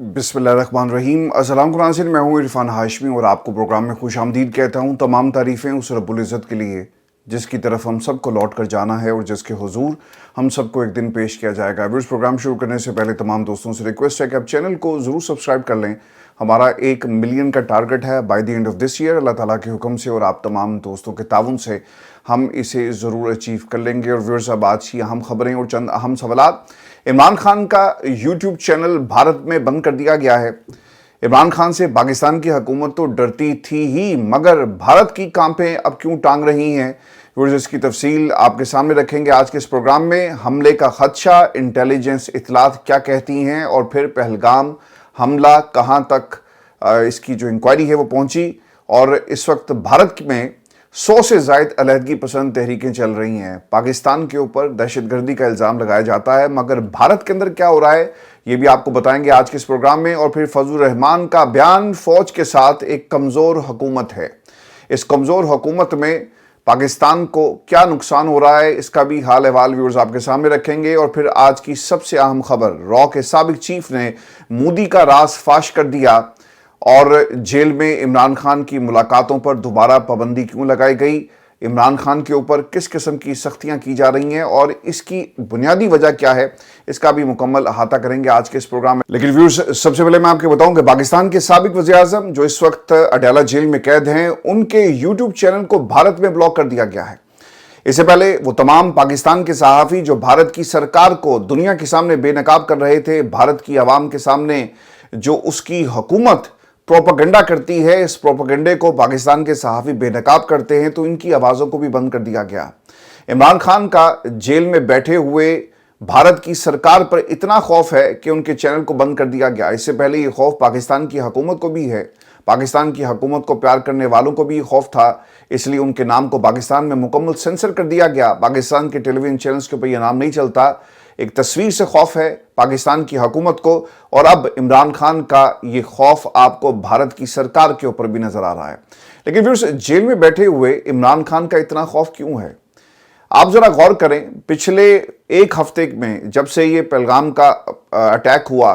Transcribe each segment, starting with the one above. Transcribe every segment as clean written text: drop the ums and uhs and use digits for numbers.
बिस्मिल्लाहिर्रहमानिर्रहीम। अस्सलाम नाज़रीन, मैं हूँ इरफान हाशमी और आपको प्रोग्राम में खुश आमदीद कहता हूँ। तमाम तारीफ़ें उस रब्बुल इज़्ज़त के लिए जिसकी तरफ हम सबको लौट कर जाना है और जिसके हुजूर हम सबको एक दिन पेश किया जाएगा। अभी इस प्रोग्राम शुरू करने से पहले तमाम दोस्तों से रिक्वेस्ट है कि आप चैनल को ज़रूर सब्सक्राइब कर लें। हमारा 1 मिलियन का टारगेट है by the end of this year. अल्लाह ताला के हुक्म से और आप तमाम दोस्तों के ताउन से हम इसे ज़रूर अचीव कर लेंगे। और व्यूअर्स, अब आज की अहम खबरें और चंद अहम सवालात। इमरान खान का यूट्यूब चैनल भारत में बंद कर दिया गया है। इमरान खान से पाकिस्तान की हुकूमत तो डरती थी ही, मगर भारत की कांपें अब क्यों टांग रही हैं? व्यूअर्स, इसकी तफसील आपके सामने रखेंगे आज के इस प्रोग्राम में। हमले का खदशा, इंटेलिजेंस इतलात क्या कहती हैं, और फिर पहलगाम हमला कहां तक इसकी जो इंक्वायरी है वो पहुंची। और इस वक्त भारत में 100 से ज़ायद अलहदगी पसंद तहरीकें चल रही हैं। पाकिस्तान के ऊपर दहशतगर्दी का इल्ज़ाम लगाया जाता है, मगर भारत के अंदर क्या हो रहा है ये भी आपको बताएंगे आज के इस प्रोग्राम में। और फिर फजलुर रहमान का बयान, फौज के साथ एक कमज़ोर हुकूमत है। इस कमज़ोर हुकूमत में पाकिस्तान को क्या नुकसान हो रहा है, इसका भी हाल अहवाल व्यूअर्स आपके सामने रखेंगे। और फिर आज की सबसे अहम खबर, रॉ के साबिक चीफ ने मोदी का राज फाश कर दिया, और जेल में इमरान खान की मुलाकातों पर दोबारा पाबंदी क्यों लगाई गई, इमरान खान के ऊपर किस किस्म की सख्तियां की जा रही हैं और इसकी बुनियादी वजह क्या है, इसका भी मुकम्मल अहाता करेंगे आज के इस प्रोग्राम में। लेकिन व्यूअर्स, सबसे पहले मैं आपको बताऊं कि पाकिस्तान के साबिक वज़ीर-ए-आज़म जो इस वक्त अडाला जेल में कैद हैं, उनके यूट्यूब चैनल को भारत में ब्लॉक कर दिया गया है। इससे पहले वो तमाम पाकिस्तान के सहाफ़ी जो भारत की सरकार को दुनिया के सामने बेनकाब कर रहे थे, भारत की आवाम के सामने जो उसकी हुकूमत प्रोपेगेंडा करती है, इस प्रोपेगेंडे को पाकिस्तान के सहाफ़ी बेनकाब करते हैं, तो इनकी आवाज़ों को भी बंद कर दिया गया। इमरान खान का जेल में बैठे हुए भारत की सरकार पर इतना खौफ है कि उनके चैनल को बंद कर दिया गया। इससे पहले ये खौफ पाकिस्तान की हुकूमत को भी है, पाकिस्तान की हुकूमत को प्यार करने वालों को भी खौफ था, इसलिए उनके नाम को पाकिस्तान में मुकम्मल सेंसर कर दिया गया। पाकिस्तान के टेलीविजन चैनल्स के ऊपर यह नाम नहीं चलता। एक तस्वीर से खौफ है पाकिस्तान की हुकूमत को, और अब इमरान खान का ये खौफ आपको भारत की सरकार के ऊपर भी नजर आ रहा है। लेकिन फिर जेल में बैठे हुए इमरान खान का इतना खौफ क्यों है? आप जरा गौर करें, पिछले एक हफ्ते में जब से ये पहलगाम का अटैक हुआ,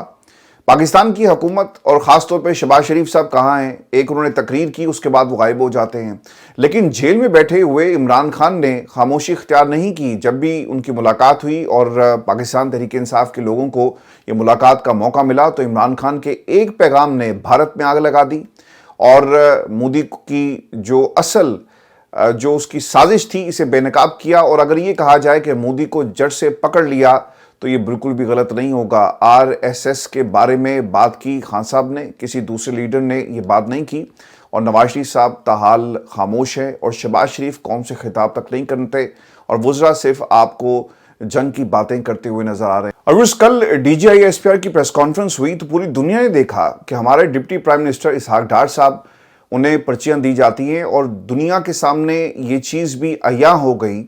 पाकिस्तान की हुकूमत और ख़ास तौर पे शहबाज शरीफ साहब कहाँ हैं? एक उन्होंने तकरीर की, उसके बाद वो गायब हो जाते हैं। लेकिन जेल में बैठे हुए इमरान खान ने खामोशी इख्तियार नहीं की। जब भी उनकी मुलाकात हुई और पाकिस्तान तहरीक इंसाफ के लोगों को ये मुलाकात का मौका मिला, तो इमरान खान के एक पैगाम ने भारत में आग लगा दी, और मोदी की जो असल जो उसकी साजिश थी इसे बेनकाब किया। और अगर ये कहा जाए कि मोदी को जड़ से पकड़ लिया, तो ये बिल्कुल भी गलत नहीं होगा। आरएसएस के बारे में बात की खान साहब ने, किसी दूसरे लीडर ने ये बात नहीं की, और नवाज शरीफ साहब ताहाल खामोश है, और शहबाज शरीफ कौम से खिताब तक नहीं करते, और वज़रा सिर्फ आपको जंग की बातें करते हुए नजर आ रहे हैं। और उस कल डीजीआई एसपीआर की प्रेस कॉन्फ्रेंस हुई, तो पूरी दुनिया ने देखा कि हमारे डिप्टी प्राइम मिनिस्टर इसहाक डार साहब, उन्हें पर्चियां दी जाती हैं, और दुनिया के सामने ये चीज़ भी अय्या हो गई।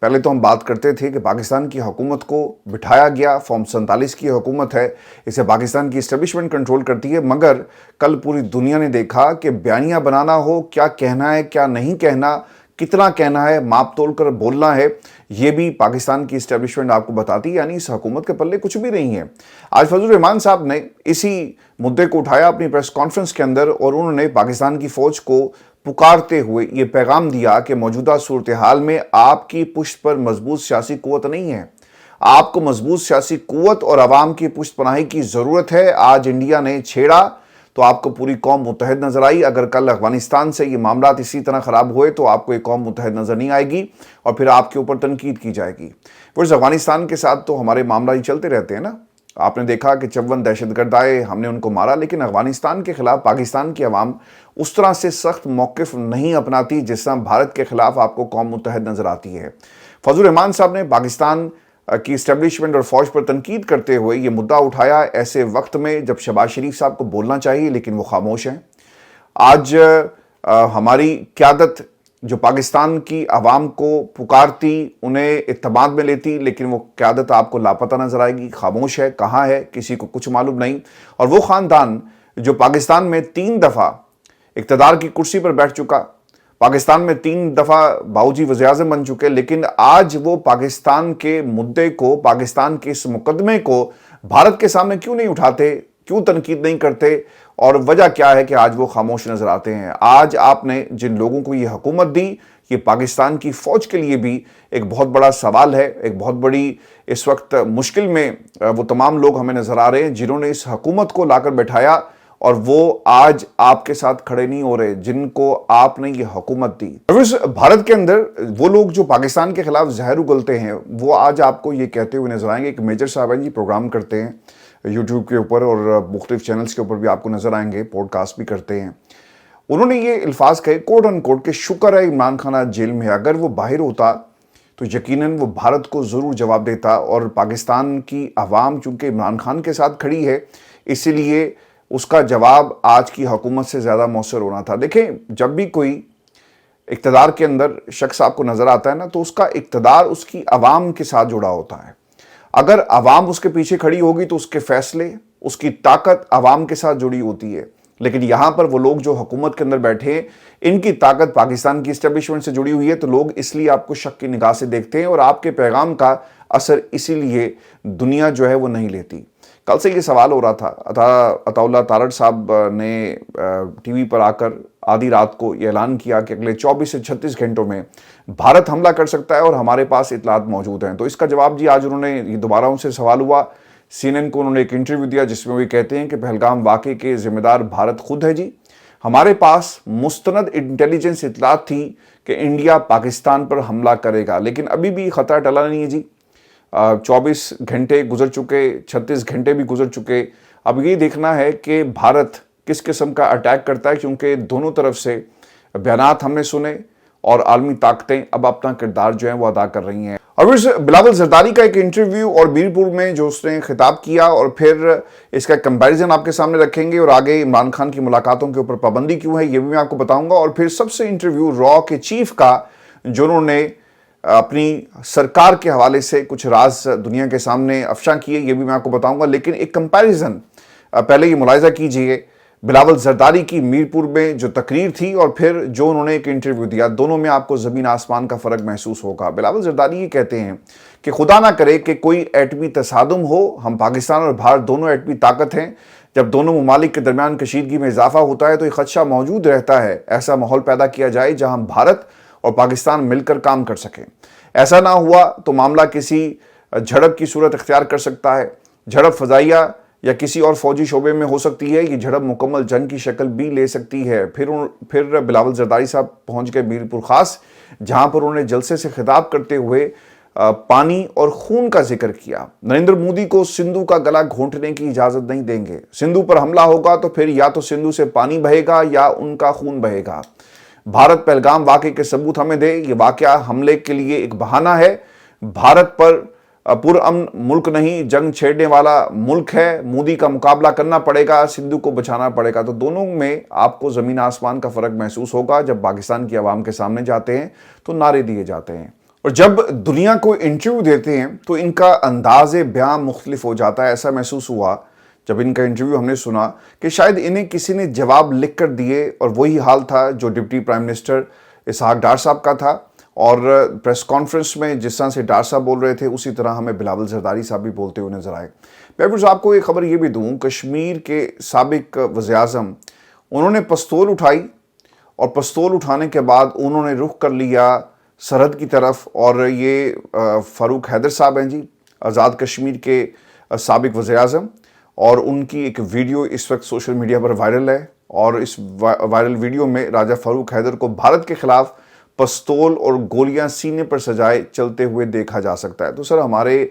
पहले तो हम बात करते थे कि पाकिस्तान की हुकूमत को बिठाया गया, फॉर्म 47 की हुकूमत है, इसे पाकिस्तान की इस्टेब्लिशमेंट कंट्रोल करती है, मगर कल पूरी दुनिया ने देखा कि बयानियाँ बनाना हो, क्या कहना है क्या नहीं कहना, कितना कहना है, माप तोल कर बोलना है, ये भी पाकिस्तान की इस्टेब्लिशमेंट आपको बताती है। यानी इस हुकूमत के पल्ले कुछ भी नहीं है। आज फजलुर रहमान साहब ने इसी मुद्दे को उठाया अपनी प्रेस कॉन्फ्रेंस के अंदर, और उन्होंने पाकिस्तान की फ़ौज को पुकारते हुए ये पैगाम दिया कि मौजूदा सूरत हाल में आपकी पुष्ट पर मजबूत सियासी कुव्वत नहीं है, आपको मजबूत सियासी कुव्वत और अवाम की पुष्ट पनाही की ज़रूरत है। आज इंडिया ने छेड़ा तो आपको पूरी कौम मुत्तहद नजर आई, अगर कल अफगानिस्तान से ये मामला इसी तरह ख़राब हुए तो आपको एक कौम मुत्तहद नज़र नहीं आएगी, और फिर आपके ऊपर तनकीद की जाएगी। फिर अफगानिस्तान के साथ तो हमारे मामला ही चलते रहते हैं ना। आपने देखा कि 54 दहशतगर्द आए, हमने उनको मारा, लेकिन अफगानिस्तान के खिलाफ पाकिस्तान की आवाम उस तरह से सख्त मौक़िफ़ नहीं अपनाती जिस तरह भारत के खिलाफ आपको कौम मुत्तहद नज़र आती है। फजलुर रहमान साहब ने पाकिस्तान की इस्टेब्लिशमेंट और फौज पर तनकीद करते हुए ये मुद्दा उठाया ऐसे वक्त में जब शहबाज शरीफ साहब को बोलना चाहिए, लेकिन वो खामोश हैं। आज हमारी क़यादत जो पाकिस्तान की आवाम को पुकारती, उन्हें इत्तेमाद में लेती, लेकिन वो क़यादत आपको लापता नजर आएगी, खामोश है, कहाँ है किसी को कुछ मालूम नहीं। और वो ख़ानदान जो पाकिस्तान में 3 दफ़ा इक़्तिदार की कुर्सी पर बैठ चुका, पाकिस्तान में 3 दफ़ा बाऊजी वज़ीर-ए-आज़म बन चुके, लेकिन आज वो पाकिस्तान के मुद्दे को, पाकिस्तान के इस मुकदमे को भारत के सामने क्यों नहीं उठाते? کیوں تنقید نہیں کرتے اور وجہ کیا ہے کہ آج وہ خاموش نظر آتے ہیں؟ آج آپ نے جن لوگوں کو یہ حکومت دی، یہ پاکستان کی فوج کے لیے بھی ایک بہت بڑا سوال ہے، ایک بہت بڑی اس وقت مشکل میں وہ تمام لوگ ہمیں نظر آ رہے ہیں جنہوں نے اس حکومت کو لا کر بٹھایا اور وہ آج آپ کے ساتھ کھڑے نہیں ہو رہے جن کو آپ نے یہ حکومت دی۔ بھارت کے اندر وہ لوگ جو پاکستان کے خلاف زہر اگلتے ہیں وہ آج آپ کو یہ کہتے ہوئے نظر آئیں گے۔ ایک میجر صاحب ہیں جی، پروگرام کرتے ہیں یوٹیوب کے اوپر اور مختلف چینلز کے اوپر بھی آپ کو نظر آئیں گے، پوڈ کاسٹ بھی کرتے ہیں۔ انہوں نے یہ الفاظ کہے کوٹ ان کوٹ کہ شکر ہے عمران خان آج جیل میں ہے، اگر وہ باہر ہوتا تو یقیناً وہ بھارت کو ضرور جواب دیتا، اور پاکستان کی عوام چونکہ عمران خان کے ساتھ کھڑی ہے اسی لیے اس کا جواب آج کی حکومت سے زیادہ مؤثر ہونا تھا۔ دیکھیں، جب بھی کوئی اقتدار کے اندر شخص آپ کو نظر آتا ہے نا تو اس کا اقتدار اس کی عوام کے ساتھ جڑا ہوتا ہے۔ اگر عوام اس کے پیچھے کھڑی ہوگی تو اس کے فیصلے، اس کی طاقت عوام کے ساتھ جڑی ہوتی ہے۔ لیکن یہاں پر وہ لوگ جو حکومت کے اندر بیٹھے ہیں ان کی طاقت پاکستان کی اسٹیبلشمنٹ سے جڑی ہوئی ہے، تو لوگ اس لیے آپ کو شک کی نگاہ سے دیکھتے ہیں اور آپ کے پیغام کا اثر اسی لیے دنیا جو ہے وہ نہیں لیتی۔ کل سے یہ سوال ہو رہا تھا، عطا اللہ تارڑ صاحب نے ٹی وی پر آ کر آدھی رات کو یہ اعلان کیا کہ اگلے 24 سے 36 گھنٹوں میں بھارت حملہ کر سکتا ہے اور ہمارے پاس اطلاعات موجود ہیں۔ تو اس کا جواب جی آج انہوں نے یہ دوبارہ ان سے سوال ہوا، سی این این کو انہوں نے ایک انٹرویو دیا جس میں وہ کہتے ہیں کہ پہلگام واقعے کے ذمہ دار بھارت خود ہے جی، ہمارے پاس مستند انٹیلیجنس اطلاعات تھی کہ انڈیا پاکستان پر حملہ کرے گا، لیکن ابھی بھی خطرہ ٹلا نہیں ہے جی۔ 24 گھنٹے گزر چکے، 36 گھنٹے بھی گزر چکے، اب یہ دیکھنا ہے کہ بھارت کس قسم کا اٹیک کرتا ہے، کیونکہ دونوں طرف سے بیانات ہم نے سنے اور عالمی طاقتیں اب اپنا کردار جو ہے وہ ادا کر رہی ہیں۔ اور بلاول زرداری کا ایک انٹرویو اور میرپور میں جو اس نے خطاب کیا، اور پھر اس کا ایک کمپیریزن آپ کے سامنے رکھیں گے، اور آگے عمران خان کی ملاقاتوں کے اوپر پابندی کیوں ہے یہ بھی میں آپ کو بتاؤں گا، اور پھر سب سے انٹرویو را کے چیف کا جو انہوں نے اپنی سرکار کے حوالے سے کچھ راز دنیا کے سامنے افشاں کیے یہ بھی میں آپ کو بتاؤں گا۔ لیکن ایک کمپیریزن پہلے یہ ملاحظہ کیجئے، بلاول زرداری کی میرپور میں جو تقریر تھی اور پھر جو انہوں نے ایک انٹرویو دیا، دونوں میں آپ کو زمین آسمان کا فرق محسوس ہوگا۔ بلاول زرداری یہ کہتے ہیں کہ خدا نہ کرے کہ کوئی ایٹمی تصادم ہو، ہم پاکستان اور بھارت دونوں ایٹمی طاقت ہیں، جب دونوں ممالک کے درمیان کشیدگی میں اضافہ ہوتا ہے تو یہ خدشہ موجود رہتا ہے ایسا ماحول پیدا کیا جائے جہاں بھارت اور پاکستان مل کر کام کر سکیں۔ ایسا نہ ہوا تو معاملہ کسی جھڑپ کی صورت اختیار کر سکتا ہے، جھڑپ فضائیہ یا کسی اور فوجی شعبے میں ہو سکتی ہے، یہ جھڑپ مکمل جنگ کی شکل بھی لے سکتی ہے۔ پھر بلاول زرداری صاحب پہنچ گئے میرپور خاص، جہاں پر انہوں نے جلسے سے خطاب کرتے ہوئے پانی اور خون کا ذکر کیا۔ نریندر مودی کو سندھو کا گلا گھونٹنے کی اجازت نہیں دیں گے، سندھو پر حملہ ہوگا تو پھر یا تو سندھو سے پانی بہے گا یا ان کا خون بہے گا۔ بھارت پہلگام واقعے کے ثبوت ہمیں دے، یہ واقعہ حملے کے لیے ایک بہانہ ہے۔ بھارت پر پرامن ملک نہیں، جنگ چھیڑنے والا ملک ہے، مودی کا مقابلہ کرنا پڑے گا، سندھو کو بچانا پڑے گا۔ تو دونوں میں آپ کو زمین آسمان کا فرق محسوس ہوگا۔ جب پاکستان کی عوام کے سامنے جاتے ہیں تو نعرے دیے جاتے ہیں، اور جب دنیا کو انٹرویو دیتے ہیں تو ان کا انداز بیان مختلف ہو جاتا ہے۔ ایسا محسوس ہوا جب ان کا انٹرویو ہم نے سنا کہ شاید انہیں کسی نے جواب لکھ کر دیے، اور وہی حال تھا جو deputy prime minister Ishaq Dar صاحب کا تھا، اور پریس کانفرنس میں جس طرح سے ڈار صاحب بول رہے تھے اسی طرح ہمیں بلاول زرداری صاحب بھی بولتے ہوئے نظر آئے۔ میں آپ کو ایک خبر یہ بھی دوں، کشمیر کے سابق وزیر اعظم انہوں نے پستول اٹھائی، اور پستول اٹھانے کے بعد انہوں نے رخ کر لیا سرحد کی طرف، اور یہ فاروق حیدر صاحب ہیں جی، آزاد کشمیر کے سابق وزیر اعظم، اور ان کی ایک ویڈیو اس وقت سوشل میڈیا پر وائرل ہے، اور اس وائرل ویڈیو میں راجہ فاروق حیدر کو بھارت کے خلاف پستول اور گولیاں سینے پر سجائے چلتے ہوئے دیکھا جا سکتا ہے۔ تو سر، ہمارے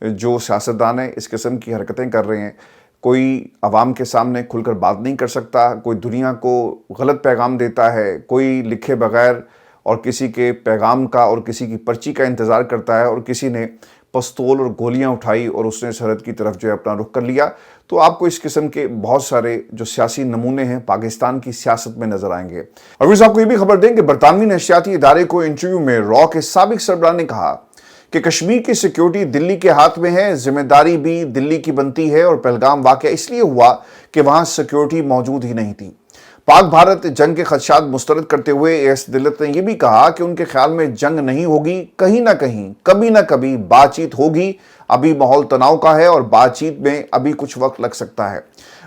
جو سیاستدان ہیں اس قسم کی حرکتیں کر رہے ہیں، کوئی عوام کے سامنے کھل کر بات نہیں کر سکتا، کوئی دنیا کو غلط پیغام دیتا ہے، کوئی لکھے بغیر اور کسی کے پیغام کا اور کسی کی پرچی کا انتظار کرتا ہے، اور کسی نے پستول اور گولیاں اٹھائی اور اس نے سرحد کی طرف جو ہے اپنا رخ کر لیا۔ تو آپ کو اس قسم کے بہت سارے جو سیاسی نمونے ہیں پاکستان کی سیاست میں نظر آئیں گے۔ اور آپ کو یہ بھی خبر دیں کہ برطانوی نشریاتی ادارے کو انٹرویو میں را کے سابق سربراہ نے کہا کہ کشمیر کی سیکیورٹی دلی کے ہاتھ میں ہے، ذمہ داری بھی دلی کی بنتی ہے، اور پہلگام واقعہ اس لیے ہوا کہ وہاں سیکیورٹی موجود ہی نہیں تھی۔ पाक भारत जंग के खदशात मुस्तरद करते हुए एस दिलत ने यह भी कहा कि उनके ख्याल में जंग नहीं होगी, कहीं ना कहीं कभी ना कभी बातचीत होगी। अभी माहौल तनाव का है और बातचीत में अभी कुछ वक्त लग सकता है।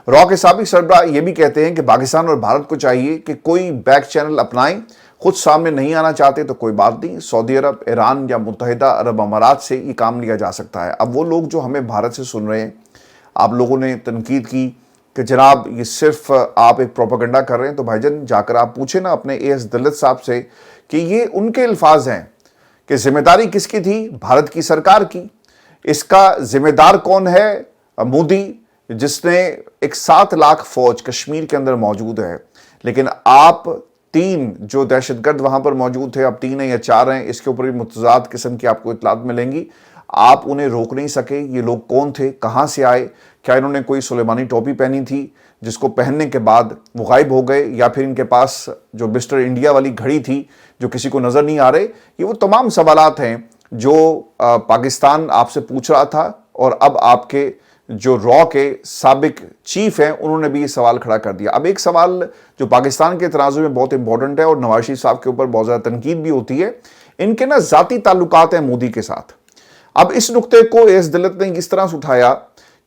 रॉ के साबिक सरबराह ये भी कहते हैं कि पाकिस्तान और भारत को चाहिए कि कोई बैक चैनल अपनाएं। खुद सामने नहीं आना चाहते तो कोई बात नहीं, सऊदी अरब, ईरान या मुत्तहिदा अरब अमारात से ये काम लिया जा सकता है। अब वो लोग जो हमें भारत से सुन रहे हैं, आप लोगों ने तनकीद की कि जनाब ये सिर्फ आप एक प्रोपेगेंडा कर रहे हैं, तो भाईजान जाकर आप पूछे ना अपने एस दिलत साहब से कि ये उनके अल्फाज हैं कि जिम्मेदारी किसकी थी? भारत की सरकार की। इसका जिम्मेदार कौन है? मोदी, जिसने एक 7 लाख फौज कश्मीर के अंदर मौजूद है। लेकिन आप 3 जो दहशतगर्द वहां पर मौजूद थे, अब 3 हैं या 4 हैं, इसके ऊपर भी मुतज़ाद किस्म की आपको इत्तलात मिलेंगी। आप उन्हें रोक नहीं सके। ये लोग कौन थे, कहां से आए? क्या इन्होंने कोई सुलेमानी टोपी पहनी थी जिसको पहनने के बाद वो गायब हो गए, या फिर इनके पास जो मिस्टर इंडिया वाली घड़ी थी जो किसी को नजर नहीं आ रहे? ये वो तमाम सवालात हैं जो पाकिस्तान आपसे पूछ रहा था, और अब आपके जो रॉ के साबिक चीफ हैं उन्होंने भी ये सवाल खड़ा कर दिया। अब एक सवाल जो पाकिस्तान के तराजू में बहुत इंपॉर्टेंट है और नवाज शरीफ साहब के ऊपर बहुत ज़्यादा तनकीद भी होती है, इनके ना ज़ाती ताल्लुकात हैं मोदी के साथ। अब इस नुक्ते को एस दिलत ने इस तरह से उठाया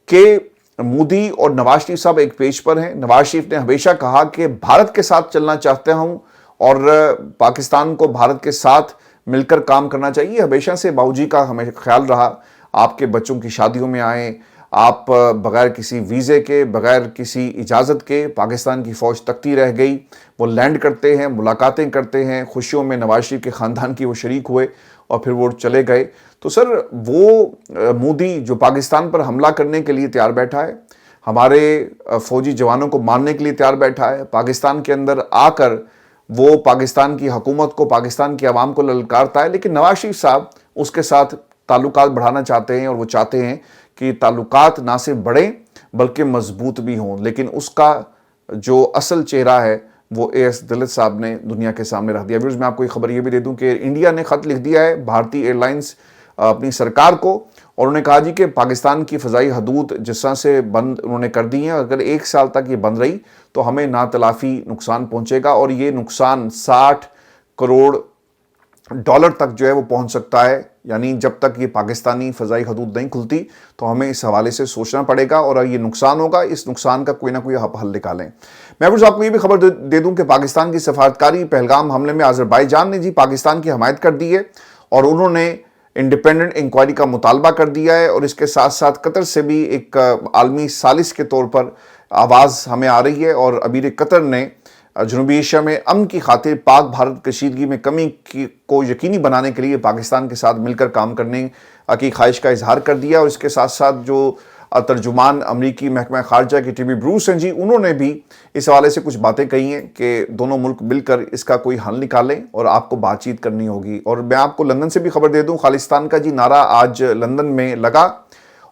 कि मोदी और नवाज शरीफ साहब एक पेज पर हैं। नवाज शरीफ ने हमेशा कहा कि भारत के साथ चलना चाहते हूं और पाकिस्तान को भारत के साथ मिलकर काम करना चाहिए। हमेशा से बाबूजी का हमें ख्याल रहा, आपके बच्चों की शादियों में आए, आप बगैर किसी वीज़े के, बगैर किसी इजाज़त के पाकिस्तान की फ़ौज तकती रह गई। वो लैंड करते हैं, मुलाकातें करते हैं, खुशियों में नवाज शरीफ के ख़ानदान की वो शरीक हुए और फिर वो चले गए। तो सर वो मोदी जो पाकिस्तान पर हमला करने के लिए तैयार बैठा है, हमारे फ़ौजी जवानों को मारने के लिए तैयार बैठा है, पाकिस्तान के अंदर आकर वो पाकिस्तान की हुकूमत को, पाकिस्तान की आवाम को ललकारता है। लेकिन नवाज शरीफ साहब उसके साथ ताल्लुकात बढ़ाना चाहते हैं और वो चाहते हैं कि ताल्लुकात ना सिर्फ बढ़ें बल्कि मजबूत भी हों। लेकिन उसका जो असल चेहरा है वो एस दिलत साहब ने दुनिया के सामने रख दिया। व्यूअर्स, मैं आपको एक खबर ये भी दे दूं कि इंडिया ने ख़त लिख दिया है भारतीय एयरलाइंस अपनी सरकार को, और उन्होंने कहा जी कि पाकिस्तान की फ़ज़ाई हदूद जिस तरह से बंद उन्होंने कर दी हैं, अगर 1 साल तक ये बंद रही तो हमें नातलाफ़ी नुकसान पहुँचेगा, और ये नुकसान 60 करोड़ डॉलर तक जो है वो पहुंच सकता है। यानी जब तक ये पाकिस्तानी फ़ज़ाई हदूद नहीं खुलती तो हमें इस हवाले से सोचना पड़ेगा, और ये नुकसान होगा, इस नुकसान का कोई ना कोई हल निकालें। मैं कुछ आपको ये भी खबर दे दूं कि पाकिस्तान की सफारतकारी पहलगाम हमले में अज़रबाईजान ने जी पाकिस्तान की हमायत कर दी है, और उन्होंने इंडिपेंडेंट इंक्वायरी का मुतालबा कर दिया है। और इसके साथ साथ कतर से भी एक आलमी सालिस के तौर पर आवाज़ हमें आ रही है, और अमीर कतर ने जनूबी एशिया में अमन की खातिर पाक भारत कशीदगी में कमी को यकीनी बनाने के लिए पाकिस्तान के साथ मिलकर काम करने की ख्वाहिश का इजहार कर दिया। और इसके साथ साथ जो तर्जुमान अमरीकी महकमा खारजा की टीबी ब्रूस हैं जी, उन्होंने भी इस हवाले से कुछ बातें कही हैं कि दोनों मुल्क मिलकर इसका कोई हल निकालें और आपको बातचीत करनी होगी। और मैं आपको लंदन से भी खबर दे दूं, खालिस्तान का जी नारा आज लंदन में लगा,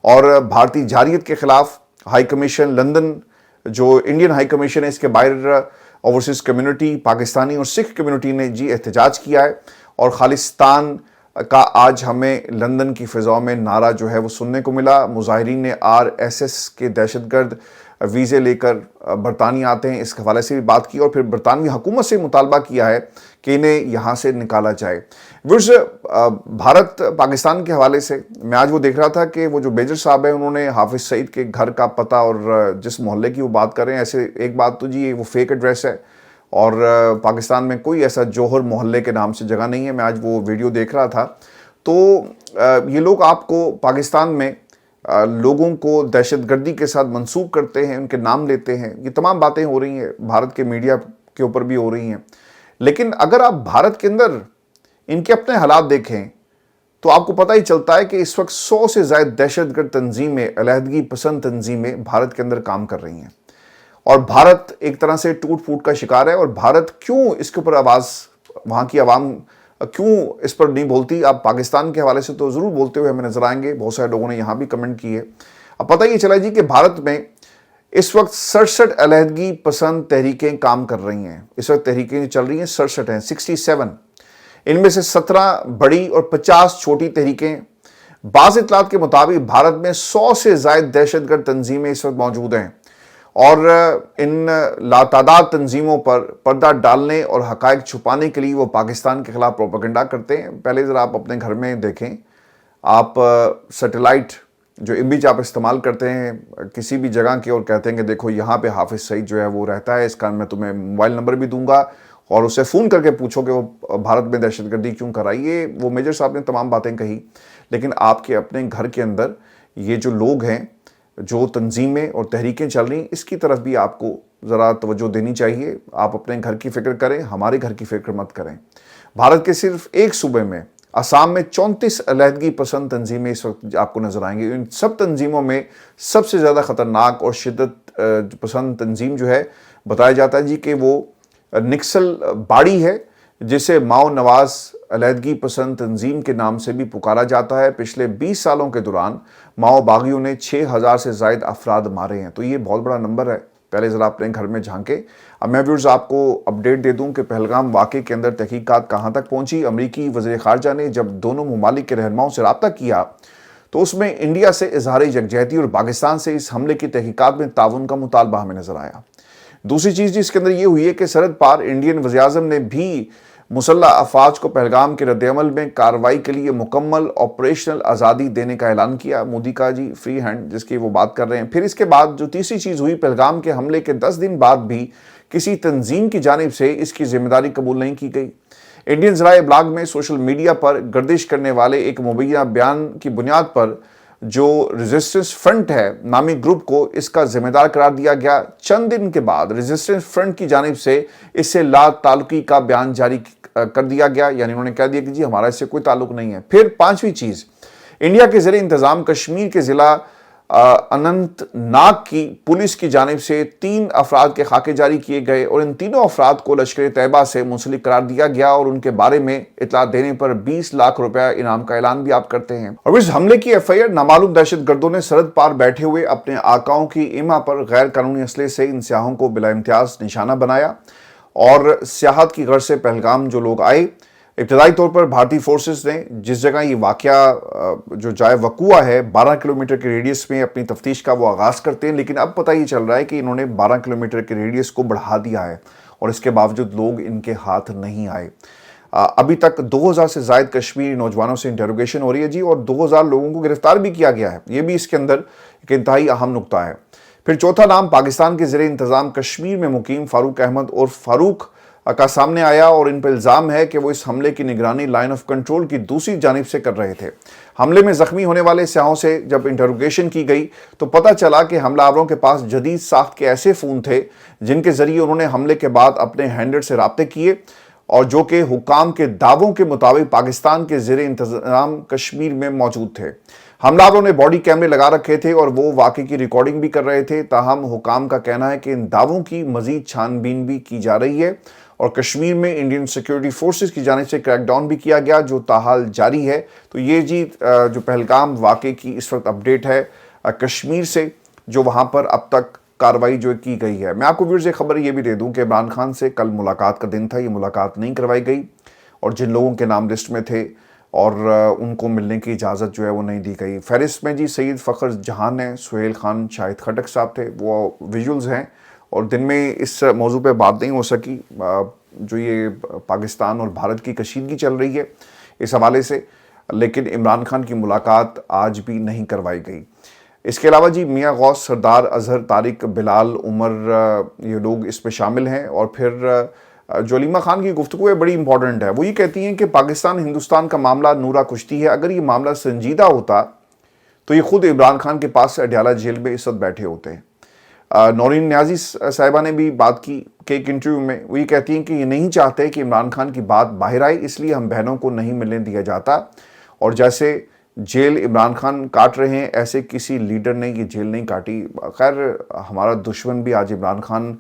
और भारतीय जारियत के खिलाफ हाई कमीशन लंदन, जो इंडियन हाई कमीशन है, इसके बाहर ओवरसीज़ कम्युनिटी, पाकिस्तानी और सिख कम्युनिटी ने जी एहतजाज किया है। और खालिस्तान का आज हमें लंदन की फ़िज़ाओं में नारा जो है वो सुनने को मिला। मुजाहिरीन ने RSS के दहशतगर्द वीज़े लेकर बरतानिया आते हैं, इस हवाले से भी बात की, और फिर बरतानवी हुकूमत से मुतालबा किया है कि इन्हें यहाँ से निकाला जाए। विर्स भारत पाकिस्तान के हवाले से मैं आज वो देख रहा था कि वो जो मेजर साहब हैं उन्होंने हाफिज़ सईद के घर का पता और जिस मोहल्ले की वो बात कर रहे हैं, ऐसे एक बात तो जी वो फेक एड्रेस है, और पाकिस्तान में कोई ऐसा जौहर मोहल्ले के नाम से जगह नहीं है। मैं आज वो वीडियो देख रहा था, तो ये लोग आपको पाकिस्तान में लोगों को दहशतगर्दी के साथ मंसूब करते हैं, उनके नाम लेते हैं। ये तमाम बातें हो रही हैं, भारत के मीडिया के ऊपर भी हो रही हैं। लेकिन अगर आप भारत के अंदर इनके अपने हालात देखें तो आपको पता ही चलता है कि इस वक्त 100 से ज़्यादा दहशतगर्द तंजीमें, अलहदगी पसंद तंजीमें भारत के अंदर काम कर रही हैं, और भारत एक तरह से टूट फूट का शिकार है। और भारत क्यों इसके ऊपर आवाज़, वहाँ की आवाम क्यों इस पर नहीं बोलती? आप पाकिस्तान के हवाले से तो ज़रूर बोलते हुए हमें नजर आएंगे, बहुत सारे लोगों ने यहाँ भी कमेंट किए। अब पता ये चला जी कि भारत में इस वक्त 67 अलहदगी पसंद तहरीकें काम कर रही हैं। इस वक्त तहरीकें चल रही हैं 67 हैं, 67। इनमें से 17 बड़ी और 50 छोटी तहरीकें। बाज़ इत्तलात के मुताबिक भारत में 100 से ज़ायद दहशतगर्द तंजीमें इस वक्त मौजूद हैं, اور ان لاتعداد تنظیموں پر پردہ ڈالنے اور حقائق چھپانے کے لیے وہ پاکستان کے خلاف پروپیگنڈا کرتے ہیں۔ پہلے ذرا آپ اپنے گھر میں دیکھیں، آپ سیٹلائٹ جو امیج آپ استعمال کرتے ہیں کسی بھی جگہ کے اور کہتے ہیں کہ دیکھو یہاں پہ حافظ سعید جو ہے وہ رہتا ہے، اس کا میں تمہیں موبائل نمبر بھی دوں گا اور اسے فون کر کے پوچھو کہ وہ بھارت میں دہشت گردی کیوں کرائی۔ یہ وہ میجر صاحب نے تمام باتیں کہی، لیکن آپ کے اپنے گھر کے اندر یہ جو لوگ ہیں، جو تنظیمیں اور تحریکیں چل رہی ہیں، اس کی طرف بھی آپ کو ذرا توجہ دینی چاہیے۔ آپ اپنے گھر کی فکر کریں، ہمارے گھر کی فکر مت کریں۔ بھارت کے صرف ایک صوبے میں، آسام میں 34 علیحدگی پسند تنظیمیں اس وقت آپ کو نظر آئیں گی۔ ان سب تنظیموں میں سب سے زیادہ خطرناک اور شدت پسند تنظیم جو ہے بتایا جاتا ہے کہ وہ نکسل باڑی ہے، جسے ماؤ نواز علیحدگی پسند تنظیم کے نام سے بھی پکارا جاتا ہے۔ پچھلے 20 سالوں کے دوران ماؤ باغیوں نے 6000 سے زائد افراد مارے ہیں، تو یہ بہت بڑا نمبر ہے۔ پہلے ذرا اپنے گھر میں جھانکے۔ اب میں ویورز آپ کو اپڈیٹ دے دوں کہ پہلگام واقعے کے اندر تحقیقات کہاں تک پہنچی۔ امریکی وزیر خارجہ نے جب دونوں ممالک کے رہنماؤں سے رابطہ کیا تو اس میں انڈیا سے اظہار یکجہتی اور پاکستان سے اس حملے کی تحقیقات میں تعاون کا مطالبہ ہمیں نظر آیا۔ دوسری چیز جس کے اندر یہ ہوئی ہے کہ سرحد پار انڈین وزیر اعظم نے بھی مسلح افواج کو پہلگام کے رد عمل میں کارروائی کے لیے مکمل آپریشنل آزادی دینے کا اعلان کیا۔ مودی کا جی فری ہینڈ جس کی وہ بات کر رہے ہیں۔ پھر اس کے بعد جو تیسری چیز ہوئی، پہلگام کے حملے کے 10 دن بعد بھی کسی تنظیم کی جانب سے اس کی ذمہ داری قبول نہیں کی گئی۔ انڈین ذرائع ابلاغ میں سوشل میڈیا پر گردش کرنے والے ایک مبینہ بیان کی بنیاد پر جو ریزسٹنس فرنٹ ہے نامی گروپ کو اس کا ذمہ دار قرار دیا گیا۔ چند دن کے بعد ریزسٹنس فرنٹ کی جانب سے اس سے لا تعلقی کا بیان جاری کر دیا گیا، یعنی انہوں نے کہہ دیا کہ جی ہمارا اس سے کوئی تعلق نہیں ہے۔ پھر پانچویں چیز، انڈیا کے زیر انتظام کشمیر کے ضلع اننت ناگ کی پولیس کی جانب سے 3 افراد کے خاکے جاری کیے گئے اور ان تینوں افراد کو لشکر طیبہ سے منسلک قرار دیا گیا اور ان کے بارے میں اطلاع دینے پر 20 لاکھ روپے انعام کا اعلان بھی آپ کرتے ہیں۔ اور اس حملے کی FIR نامعلوم دہشت گردوں نے سرحد پار بیٹھے ہوئے اپنے آقاؤں کی ایما پر غیر قانونی اسلحے سے ان سیاحوں کو بلا امتیاز نشانہ بنایا اور سیاحت کی غرض سے پہلگام جو لوگ آئے، ابتدائی طور پر بھارتی فورسز نے جس جگہ یہ واقعہ جو جائے وقوع ہے 12 کلومیٹر کے ریڈیس میں اپنی تفتیش کا وہ آغاز کرتے ہیں، لیکن اب پتہ یہ چل رہا ہے کہ انہوں نے 12 کلومیٹر کے ریڈیس کو بڑھا دیا ہے اور اس کے باوجود لوگ ان کے ہاتھ نہیں آئے۔ ابھی تک 2000 سے زائد کشمیری نوجوانوں سے انٹروگیشن ہو رہی ہے جی، اور 2000 لوگوں کو گرفتار بھی کیا گیا ہے۔ یہ بھی اس کے اندر ایک انتہائی اہم نقطہ ہے۔ پھر چوتھا نام پاکستان کے زیر انتظام کشمیر میں مقیم فاروق احمد اور فاروق کا سامنے آیا اور ان پر الزام ہے کہ وہ اس حملے کی نگرانی لائن آف کنٹرول کی دوسری جانب سے کر رہے تھے۔ حملے میں زخمی ہونے والے سیاحوں سے جب انٹروگیشن کی گئی تو پتہ چلا کہ حملہ آوروں کے پاس جدید ساخت کے ایسے فون تھے جن کے ذریعے انہوں نے حملے کے بعد اپنے ہینڈلر سے رابطے کیے اور جو کہ حکام کے دعووں کے مطابق پاکستان کے زیر انتظام کشمیر میں موجود تھے۔ حملہ آوروں نے باڈی کیمرے لگا رکھے تھے اور وہ واقعے کی ریکارڈنگ بھی کر رہے تھے، تاہم حکام کا کہنا ہے کہ ان دعووں کی مزید چھان بین بھی کی جا رہی ہے اور کشمیر میں انڈین سیکیورٹی فورسز کی جانب سے کریک ڈاؤن بھی کیا گیا جو تاحال جاری ہے۔ تو یہ جی جو پہلگام واقعے کی اس وقت اپڈیٹ ہے کشمیر سے، جو وہاں پر اب تک کارروائی جو کی گئی ہے۔ میں آپ کو ویورز ایک خبر یہ بھی دے دوں کہ عمران خان سے کل ملاقات کا دن تھا، یہ ملاقات نہیں کروائی گئی اور جن لوگوں کے نام لسٹ میں تھے اور ان کو ملنے کی اجازت جو ہے وہ نہیں دی گئی۔ فہرست میں جی سید فخر جہان ہیں، سہیل خان شاہد خٹک صاحب تھے، وہ ویژولز ہیں اور دن میں اس موضوع پہ بات نہیں ہو سکی جو یہ پاکستان اور بھارت کی کشیدگی چل رہی ہے اس حوالے سے، لیکن عمران خان کی ملاقات آج بھی نہیں کروائی گئی۔ اس کے علاوہ جی میاں غوث، سردار اظہر، طارق، بلال، عمر، یہ لوگ اس پہ شامل ہیں۔ اور پھر جو علیمہ خان کی گفتگو ہے بڑی امپورٹنٹ ہے، وہ یہ کہتی ہیں کہ پاکستان ہندوستان کا معاملہ نورا کشتی ہے، اگر یہ معاملہ سنجیدہ ہوتا تو یہ خود عمران خان کے پاس اڈیالہ جیل میں اس وقت بیٹھے ہوتے ہیں۔ نورین نیازی صاحبہ نے بھی بات کی کہ ایک انٹرویو میں وہ یہ کہتی ہیں کہ یہ نہیں چاہتے کہ عمران خان کی بات باہر آئے، اس لیے ہم بہنوں کو نہیں ملنے دیا جاتا، اور جیسے جیل عمران خان کاٹ رہے ہیں ایسے کسی لیڈر نے یہ جیل نہیں کاٹی۔ خیر ہمارا دشمن بھی آج عمران خان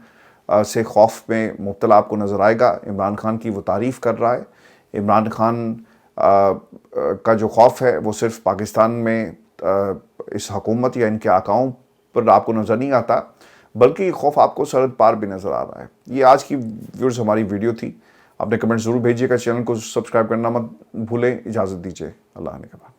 سے خوف میں مبتلا آپ کو نظر آئے گا۔ عمران خان کی وہ تعریف کر رہا ہے۔ عمران خان کا جو خوف ہے وہ صرف پاکستان میں اس حکومت یا ان کے آقاؤں پر آپ کو نظر نہیں آتا، بلکہ یہ خوف آپ کو سرحد پار بھی نظر آ رہا ہے۔ یہ آج کی ویورز ہماری ویڈیو تھی، اپنے کمنٹ ضرور بھیجیے گا، چینل کو سبسکرائب کرنا مت بھولیں۔ اجازت دیجیے، اللہ نے کہا۔